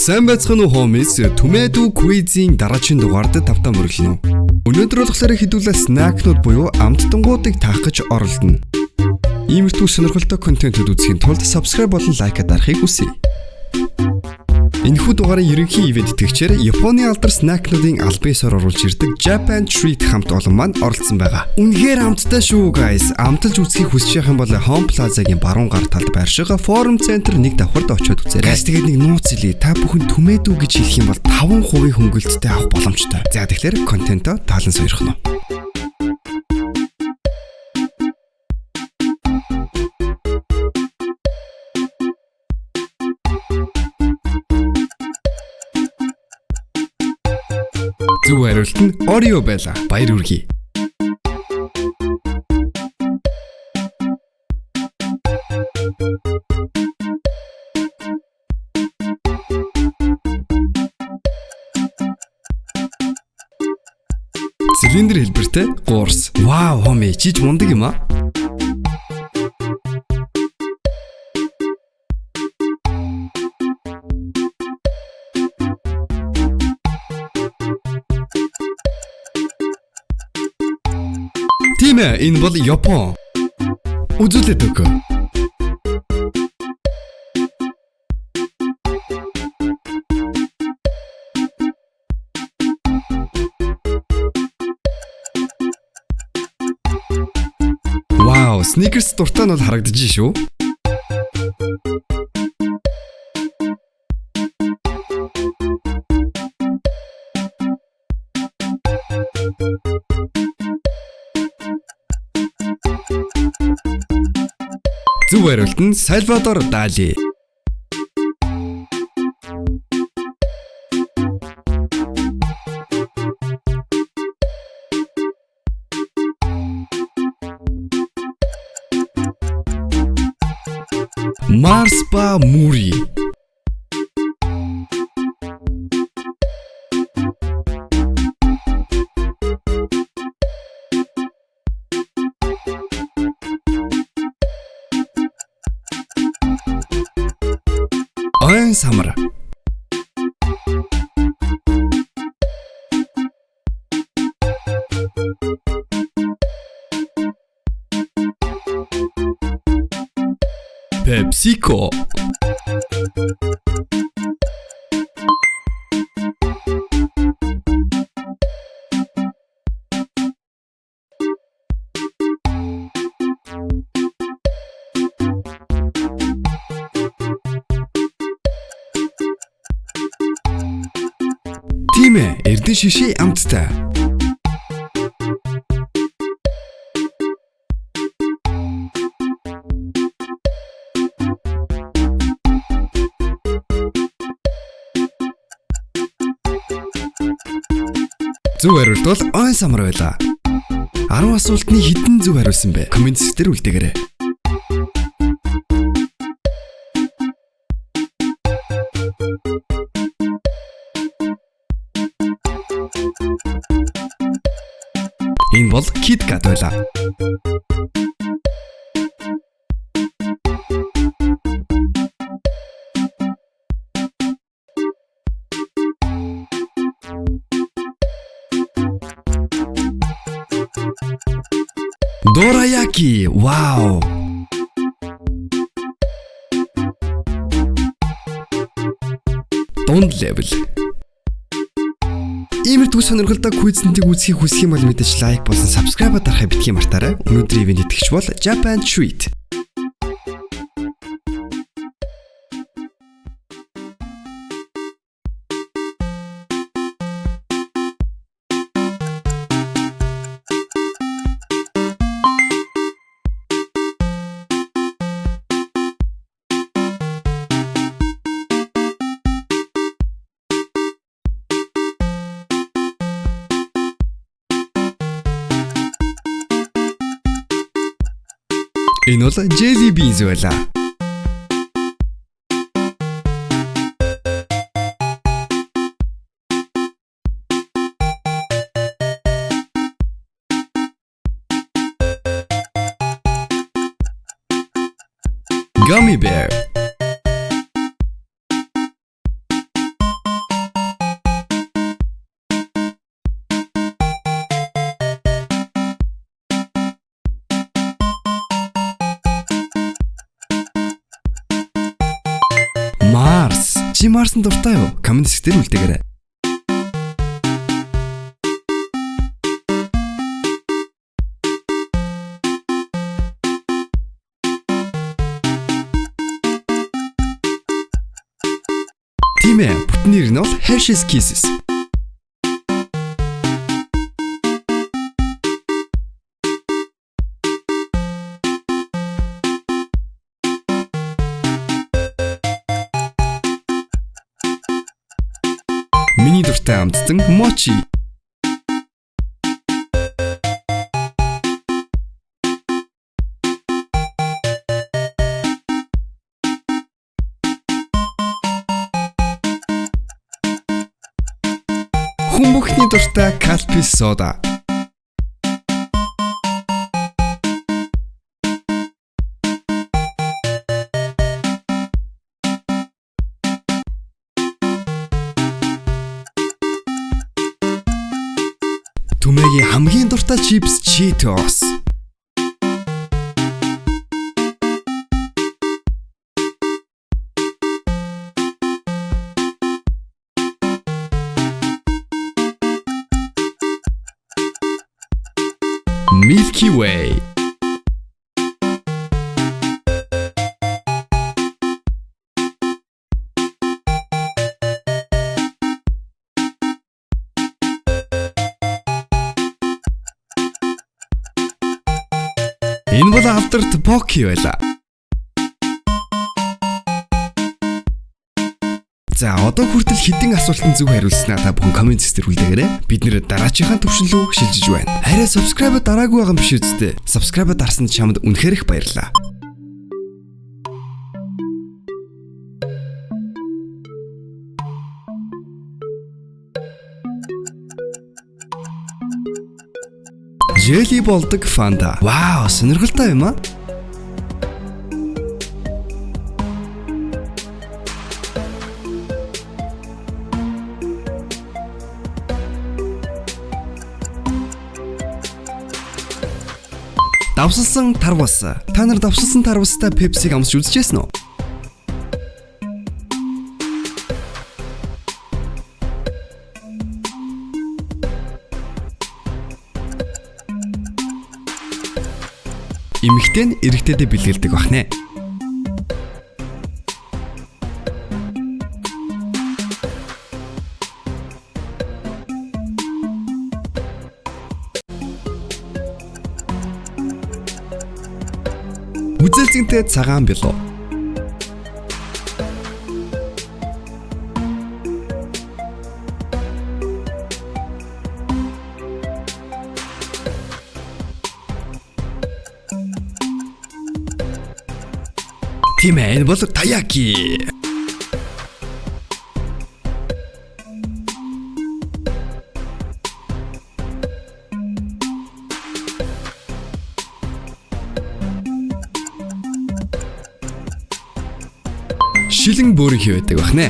Сайн байцгаана уу homies? Tomato quiz-ийн дараагийн дугаард тавтан мөрөлнө. Өнөөдөр болохоор хэдүүлээ снакнууд буюу амттангуудыг таах гэж оролдоно. Иймэрхүү сонирхолтой контентууд үзэхийн тулд subscribe болон лайк дарахыг хүсье. Энэхүү дугаарын ерөнхий ивент итгэгчээр Японы алдар снакнуудын албан ёсоор оруулж ирдэг Japan Treat хамт олон маань оролцсон байгаа. Үнэхээр амттай шүү guys. Амталж үзхийг хүсэж байх юм бол Home Plaza-гийн баруун гар талд байршиж Forum Center 1 давхард очиод үзээрэй. Guys тэгээд нэг нууц хэлье. Та бүхэн Tomato гэж хэлэх юм бол 5% хөнгөлөлттэй авах боломжтой. За тэгэхээр контентоо таалан сойрхоно. Зөв хариулт нь Oreo байлаа. Баяр хүргэе. Цилиндр хэлбэртэй гуурс. Вау, homie, чиж мундаг юм аа. Тийм ээ, энэ бол Япон. Үзүүлээд өгөө. Вау, Snickers дуртай нь бол харагдаж шүү. Зөв хариулт нь Salvador Dali. Mars ба Muri. Оэн самар. PepsiCo. Тийм ээ, эрдэн шишээ амттай. Зөв хариулт бол Оэн самар байлаа. 10 асуултны хэдэн зөв хариулсан бэ? Коммент дээр үлдээгээрэй. Энэ бол KitKat байлаа. Dorayaki. Wow. Дунд level. Иймэрхүү сонирхолтой квизэнтийг үзхийг хүсэх юм бол мэдээж лайк болон subscribe дарахыг битгий мартаарай. Өнөөдрийн ивент итгэгч бол Japan Treat. Энэ бол Jelly Beans байлаа. Gummy Bear. Чи Марсан дуртай юу? Комент хэсгээр үлдээгээрэй. Тийм ээ, бүтэн нэр нь бол Hershey's Kisses. Миний дуртай амттан Mochi. Хүн бүхний дуртай Calpis soda. Түмэгийн хамгийн дуртай чипс Cheetos. Milky Way. Энэ бол алдарт Pocky байла. За одоо хүртэл хэдэн асуултанд зөв хариулснаа та бүхэн комент хэсгээр үлдээгээрэй. Бид нэр дараачихын төвшин рүү шилжиж байна. Харин subscribe дараагүй байгаа юм биш үсттэй. Subscribe дарсан чамд үнэхээр их баярлалаа. Jelly болдог Fanta. Вау, сонирхолтой юм аа. Давсалсан тарвас. Та нар давсалсан тарвастай Pepsi-г амсч үзчихсэн үү? Эмэгтэй нь эрэгтэйдээ бэлгэлдэг бахнэ. Үзэлцэнтэй цагаан билүү. Тийм ээ, энэ бол Taiyaki. Шилэн бөөрийн хий байдаг бахнэ.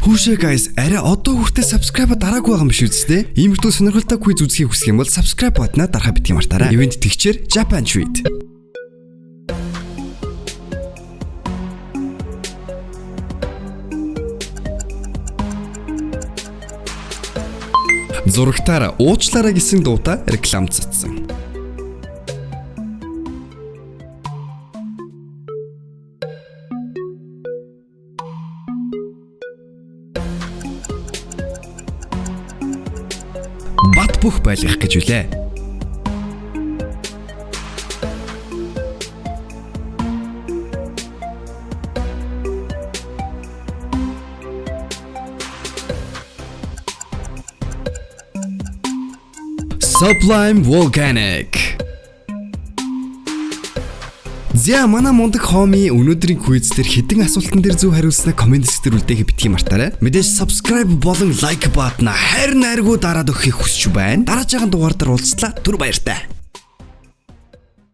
Хүүшээ guys, арай одоо хүртэл subscribe дараагүй байгаа юм биш үсттэй. Иймэрхүү сонирхолтой quiz үзхийг хүсэх юм бол subscribe бутнаа дарахаа битгий мартаарай. Ивент тэгчээр Japan Treat. Зурагтаар уучлаарай гэсэн дуутай реклам цацсан. Бат бөх байлгах гэж үлээ. Sublime Volcanic. За манай мундаг хооми өнөөдрийн quiz дээр хэдэн асуултан дээр зөв хариулснаа комент хэсгээр үлдээхийг битгий мартаарай. Мэдээж subscribe болон like баатна хайр найргуу дараад өгөхийг хүсэж байна. Дараагийн дугаар дээр уулзлаа. Түр баяртай.